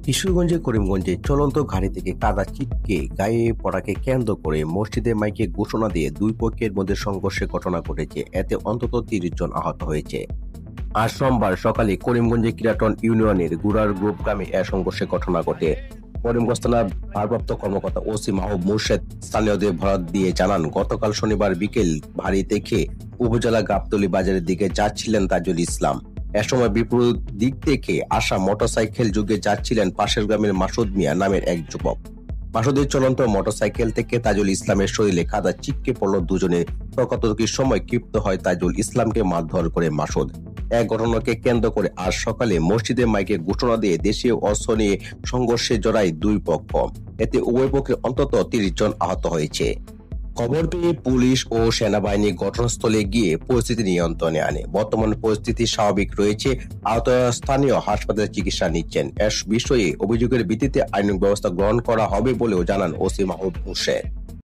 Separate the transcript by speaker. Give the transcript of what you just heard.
Speaker 1: কিশোরগঞ্জে করিমগঞ্জে চলন্ত গাড়ি থেকে কাদা ছিটকে গায়ে পড়াকে কেন্দ্র করে মসজিদে মাইকে ঘোষণা দিয়ে দুই পক্ষের মধ্যে সংঘর্ষের ঘটনা ঘটেছে। এতে অন্তত ৩০ জন আহত হয়েছে। আজ সোমবার সকালে করিমগঞ্জে কিরাটন ইউনিয়নের গুড়ার গ্রুপ গ্রামে এ সংঘর্ষের ঘটনা ঘটে। করিমগঞ্জ থানার ভারপ্রাপ্ত কর্মকর্তা ওসি মাহবুব মুর্শেদ স্থানীয়দের বরাত দিয়ে জানান, গতকাল শনিবার বিকেল ভারী থেকে উপজেলা গাবতলী বাজারের দিকে যাচ্ছিলেন তাজুল ইসলাম। এ সময় বিপরীত দিক থেকে আসা মোটরসাইকেল যুগে যাচ্ছিলেন পাশের গ্রামের মাসুদ মিয়া নামের এক যুবক। মাসুদের চলন্ত মোটরসাইকেল থেকে তাজুল ইসলামের শরীরে কাদা ছিটকে পড়ল দুজনে। তর্কাতর্কির সময় ক্ষিপ্ত হয় তাজুল ইসলামকে মারধর করে মাসুদ। এক ঘটনাকে কেন্দ্র করে আজ সকালে মসজিদে মাইকে ঘোষণা দিয়ে দেশীয় অস্ত্র নিয়ে সংঘর্ষে জড়ায় দুই পক্ষ। এতে উভয় পক্ষে অন্তত ৩০ জন আহত হয়েছে। খবর পেয়ে পুলিশ ও সেনাবাহিনী ঘটনাস্থলে গিয়ে পরিস্থিতি নিয়ন্ত্রণে আনে। বর্তমানে পরিস্থিতি স্বাভাবিক রয়েছে। আহত স্থানীয় হাসপাতালে চিকিৎসা নিচ্ছেন। এ বিষয়ে অভিযোগের ভিত্তিতে আইনানুগ ব্যবস্থা গ্রহণ করা হবে বলেও জানান ওসি মাহবুব মুর্শেদ।